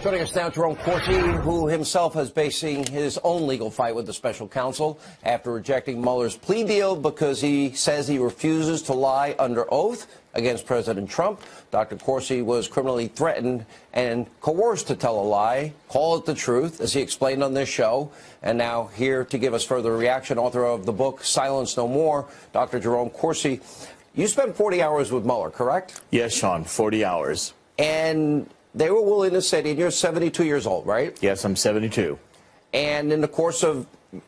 Joining us now, Jerome Corsi, who himself is facing his own legal fight with the special counsel after rejecting Mueller's plea deal because he says he refuses to lie under oath against President Trump. Dr. Corsi was criminally threatened and coerced to tell a lie, call it the truth, as he explained on this show. And now here to give us further reaction, author of the book Silence No More, Dr. Jerome Corsi. You spent 40 hours with Mueller, correct? Yes, Sean, 40 hours. And they were willing to say, and you're 72 years old, right? Yes, I'm 72. And in the course of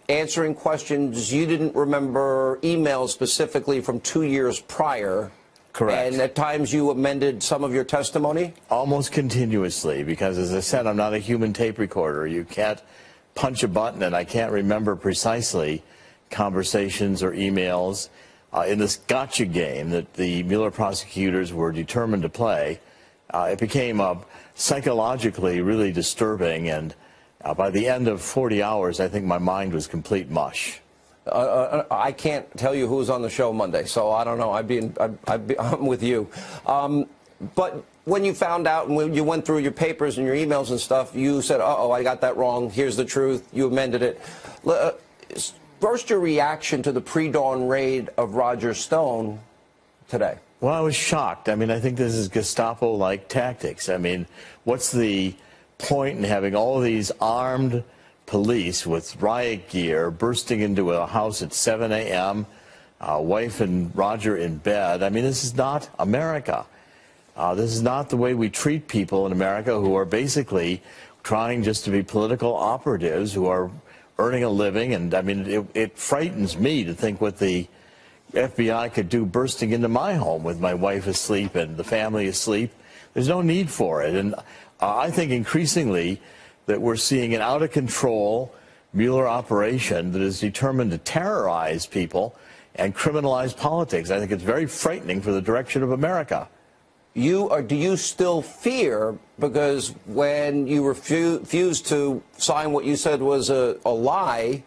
answering questions, you didn't remember emails specifically from 2 years prior. Correct. And at times you amended some of your testimony? Almost continuously, because as I said, I'm not a human tape recorder. You can't punch a button, and I can't remember precisely conversations or emails. In this gotcha game that the Mueller prosecutors were determined to play, it became psychologically really disturbing, and by the end of 40 hours, I think my mind was complete mush. I can't tell you who was on the show Monday, so I don't know. I'm with you. But when you found out and when you went through your papers and your emails and stuff, you said, uh-oh, I got that wrong. Here's the truth. You amended it. First, your reaction to the pre-dawn raid of Roger Stone today. Well, I was shocked. I mean, I think this is Gestapo-like tactics. I mean, what's the point in having all these armed police with riot gear bursting into a house at 7 a.m., wife and Roger in bed? I mean, this is not America. This is not the way we treat people in America who are basically trying just to be political operatives who are earning a living. And, I mean, it frightens me to think what the FBI could do bursting into my home with my wife asleep and the family asleep. There's no need for it. And I think increasingly that we're seeing an out-of-control Mueller operation that is determined to terrorize people and criminalize politics. I think it's very frightening for the direction of America. Do you still fear, because when you refused to sign what you said was a lie,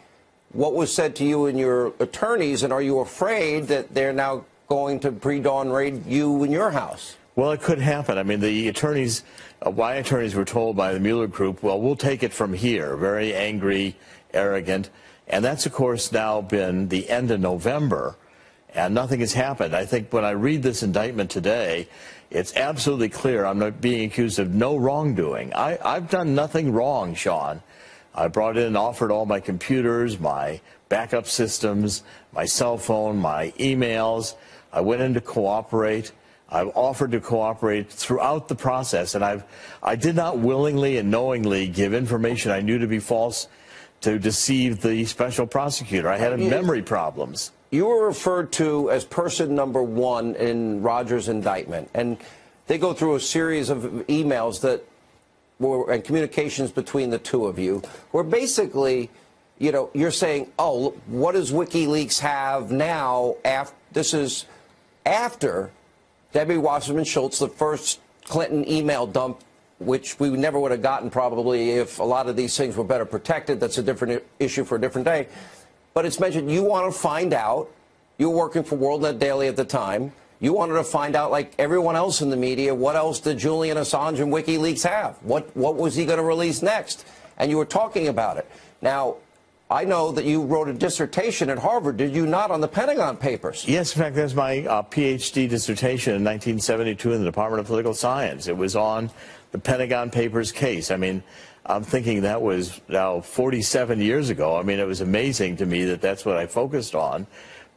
what was said to you and your attorneys, and are you afraid that they're now going to pre-dawn raid you in your house? Well, it could happen. I mean, the attorneys, my attorneys were told by the Mueller group, well, we'll take it from here, very angry, arrogant. And that's, of course, now been the end of November, and nothing has happened. I think when I read this indictment today, it's absolutely clear I'm not being accused of no wrongdoing. I've done nothing wrong, Sean. I brought in and offered all my computers, my backup systems, my cell phone, my emails. I went in to cooperate. I've offered to cooperate throughout the process, and I did not willingly and knowingly give information I knew to be false to deceive the special prosecutor. I had memory problems. You were referred to as person number one in Roger's indictment, and they go through a series of emails that and communications between the two of you, where basically, you know, you're saying, oh, what does WikiLeaks have now? This is after Debbie Wasserman Schultz, the first Clinton email dump, which we never would have gotten probably if a lot of these things were better protected. That's a different issue for a different day. But it's mentioned you want to find out. You were working for WorldNet Daily at the time. You wanted to find out, like everyone else in the media, what else did Julian Assange and WikiLeaks have? What was he going to release next? And you were talking about it. Now, I know that you wrote a dissertation at Harvard, did you not, on the Pentagon Papers? Yes, in fact, that's my PhD dissertation in 1972 in the Department of Political Science. It was on the Pentagon Papers case. I mean, I'm thinking that was now 47 years ago. I mean, it was amazing to me that that's what I focused on.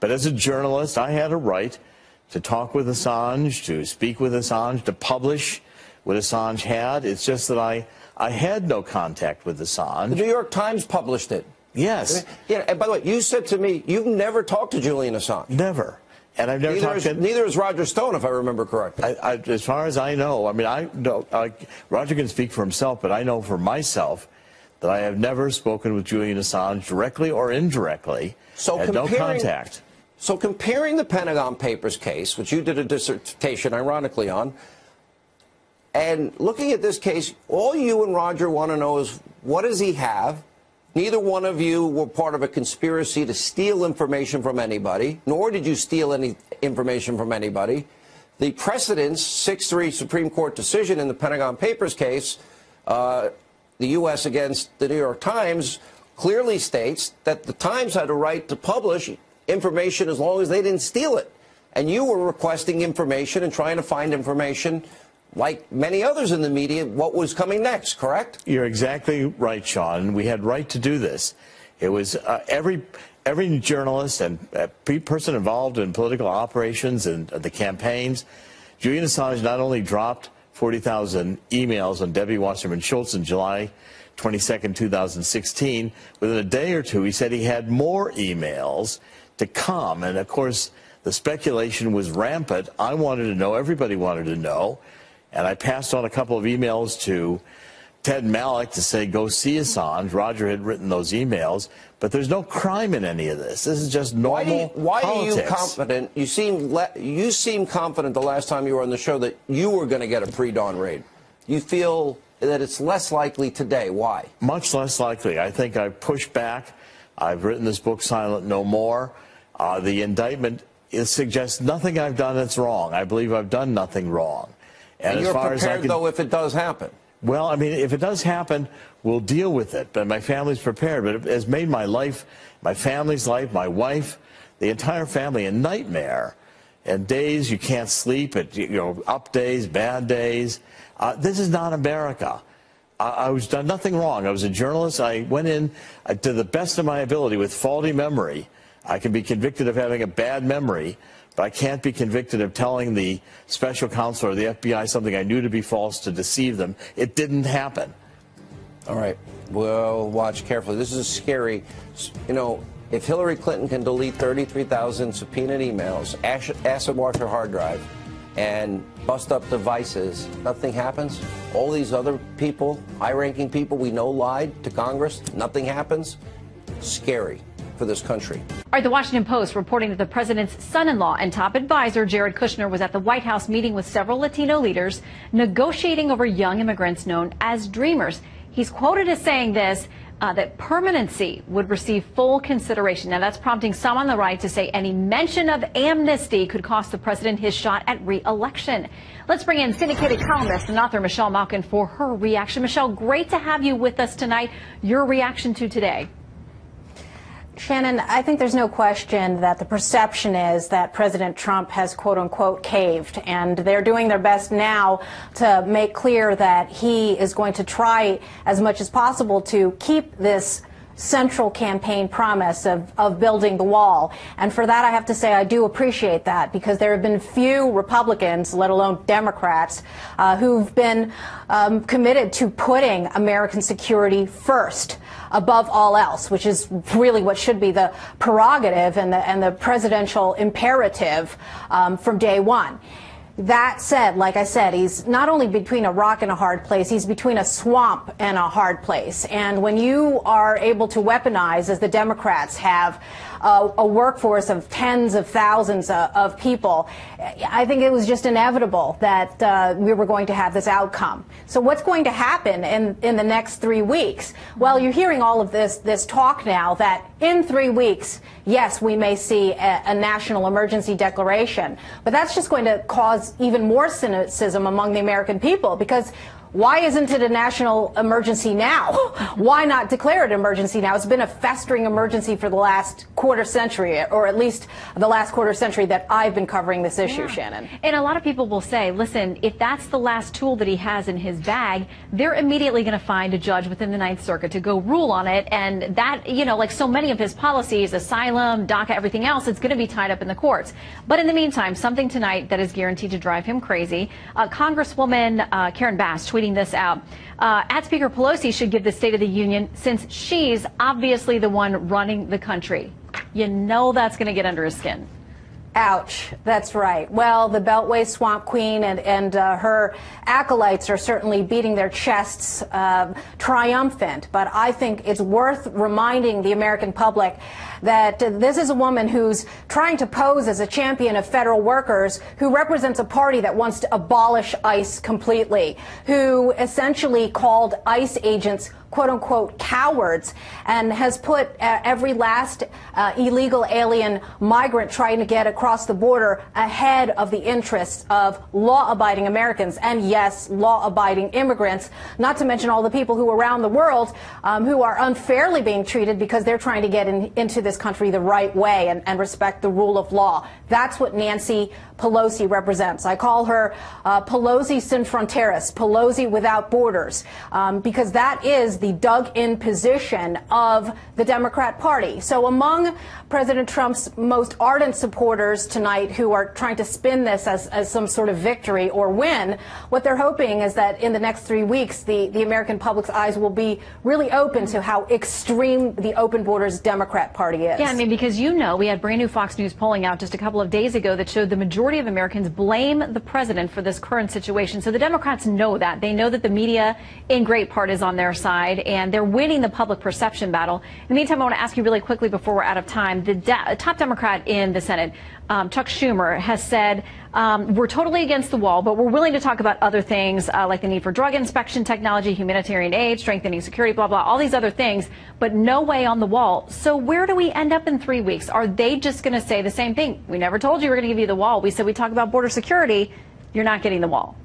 But as a journalist, I had a right to talk with Assange, to speak with Assange, to publish what Assange had. It's just that I had no contact with Assange. The New York Times published it. Yes. Yeah, and by the way, you said to me, you've never talked to Julian Assange. Never. And I've never talked to... Neither is Roger Stone, if I remember correctly. As far as I know, I mean, Roger can speak for himself, but I know for myself that I have never spoken with Julian Assange directly or indirectly. So had no contact. So comparing the Pentagon Papers case, which you did a dissertation, ironically, on, and looking at this case, all you and Roger want to know is, what does he have? Neither one of you were part of a conspiracy to steal information from anybody, nor did you steal any information from anybody. The precedent's 6-3 Supreme Court decision in the Pentagon Papers case the U.S. against the New York Times clearly states that the Times had a right to publish information as long as they didn't steal it. And you were requesting information and trying to find information, like many others in the media, what was coming next, correct? You're exactly right, Sean. We had right to do this. It was every journalist and person involved in political operations and the campaigns. Julian Assange not only dropped 40,000 emails on Debbie Wasserman Schultz in July 22nd, 2016. Within a day or two, he said he had more emails to come. And, of course, the speculation was rampant. I wanted to know. Everybody wanted to know. And I passed on a couple of emails to Ted Malloch to say, go see Assange. Roger had written those emails. But there's no crime in any of this. This is just normal politics. Why are you confident? You seem confident the last time you were on the show that you were going to get a pre-dawn raid. You feel that it's less likely today. Why? Much less likely. I think I've pushed back. I've written this book, Silent No More. The indictment suggests nothing I've done that's wrong. I believe I've done nothing wrong. And you're prepared, though, if it does happen? Well, I mean, if it does happen, we'll deal with it. But my family's prepared. But it has made my life, my family's life, my wife, the entire family a nightmare. And days you can't sleep, up days, bad days. This is not America. I was done nothing wrong. I was a journalist. I went in to the best of my ability with faulty memory. I can be convicted of having a bad memory, but I can't be convicted of telling the special counsel or the FBI something I knew to be false to deceive them. It didn't happen. All right. We'll watch carefully. This is scary. You know, if Hillary Clinton can delete 33,000 subpoenaed emails, acid wash her hard drive, and bust up devices, nothing happens. All these other people, high-ranking people we know lied to Congress, nothing happens. Scary for this country. All right, the Washington Post reporting that the president's son-in-law and top advisor, Jared Kushner, was at the White House meeting with several Latino leaders, negotiating over young immigrants known as Dreamers. He's quoted as saying this, that permanency would receive full consideration. Now, that's prompting some on the right to say any mention of amnesty could cost the president his shot at re-election. Let's bring in syndicated columnist and author Michelle Malkin for her reaction. Michelle, great to have you with us tonight. Your reaction to today? Shannon, I think there's no question that the perception is that President Trump has, quote unquote, caved. And they're doing their best now to make clear that he is going to try as much as possible to keep this central campaign promise of building the wall. And for that, I have to say I do appreciate that, because there have been few Republicans, let alone Democrats, who've been committed to putting American security first, above all else, which is really what should be the prerogative and the presidential imperative from day one. That said, like I said, he's not only between a rock and a hard place, he's between a swamp and a hard place. And when you are able to weaponize, as the Democrats have, a workforce of tens of thousands of people, I think it was just inevitable that we were going to have this outcome. So what's going to happen in the next 3 weeks? Well, you're hearing all of this talk now that in 3 weeks, yes, we may see a national emergency declaration, but that's just going to cause even more cynicism among the American people, because why isn't it a national emergency now? Why not declare it an emergency now? It's been a festering emergency for the last quarter century, or at least the last quarter century that I've been covering this issue, Shannon. And a lot of people will say, listen, if that's the last tool that he has in his bag, they're immediately going to find a judge within the Ninth Circuit to go rule on it. And that, you know, like so many of his policies, asylum, DACA, everything else, it's going to be tied up in the courts. But in the meantime, something tonight that is guaranteed to drive him crazy. Congresswoman Karen Bass tweeting this out. At Speaker Pelosi should give the State of the Union, since she's obviously the one running the country. You know that's going to get under his skin. Ouch. That's right. Well, the Beltway Swamp Queen and her acolytes are certainly beating their chests triumphant. But I think it's worth reminding the American public that this is a woman who's trying to pose as a champion of federal workers, who represents a party that wants to abolish ICE completely, who essentially called ICE agents quote-unquote cowards, and has put every last illegal alien migrant trying to get across the border ahead of the interests of law-abiding Americans, and yes, law-abiding immigrants, not to mention all the people who around the world who are unfairly being treated because they're trying to get into this country the right way and respect the rule of law. That's what Nancy Pelosi represents. I call her Pelosi sin fronteras, Pelosi without borders, because that is the dug-in position of the Democrat Party. So among President Trump's most ardent supporters tonight who are trying to spin this as some sort of victory or win, what they're hoping is that in the next 3 weeks, the American public's eyes will be really open to how extreme the open borders Democrat Party is. Yeah, I mean, because we had brand new Fox News polling out just a couple of days ago that showed the majority of Americans blame the president for this current situation. So the Democrats know that. They know that the media, in great part, is on their side, and they're winning the public perception battle. In the meantime, I want to ask you really quickly before we're out of time. The top Democrat in the Senate, Chuck Schumer, has said, we're totally against the wall, but we're willing to talk about other things like the need for drug inspection technology, humanitarian aid, strengthening security, blah, blah, all these other things, but no way on the wall. So where do we end up in 3 weeks? Are they just going to say the same thing? We never told you we're going to give you the wall. We said we talk about border security. You're not getting the wall.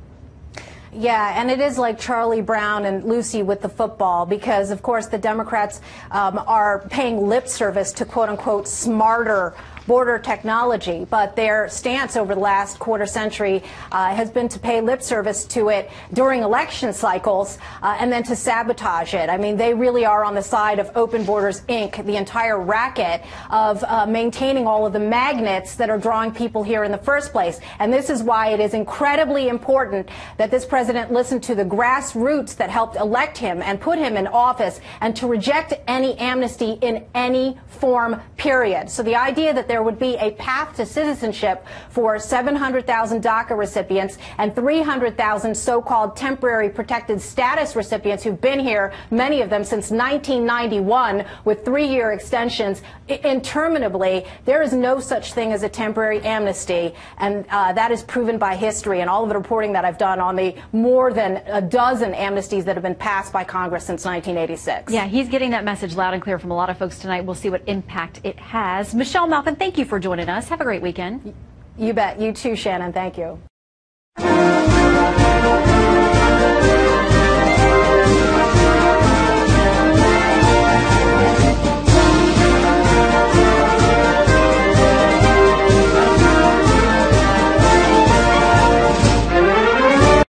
Yeah, and it is like Charlie Brown and Lucy with the football, because, of course, the Democrats are paying lip service to, quote-unquote, smarter border technology, but their stance over the last quarter century has been to pay lip service to it during election cycles and then to sabotage it. I mean, they really are on the side of Open Borders, Inc., the entire racket of maintaining all of the magnets that are drawing people here in the first place. And this is why it is incredibly important that this president listen to the grassroots that helped elect him and put him in office, and to reject any amnesty in any form, period. So the idea that there would be a path to citizenship for 700,000 DACA recipients and 300,000 so-called temporary protected status recipients who've been here, many of them since 1991, with 3-year extensions interminably. There is no such thing as a temporary amnesty, and that is proven by history and all of the reporting that I've done on the more than a dozen amnesties that have been passed by Congress since 1986. Yeah, he's getting that message loud and clear from a lot of folks tonight. We'll see what impact it has. Michelle Malkin, thank you for joining us. Have a great weekend. You bet. You too, Shannon. Thank you.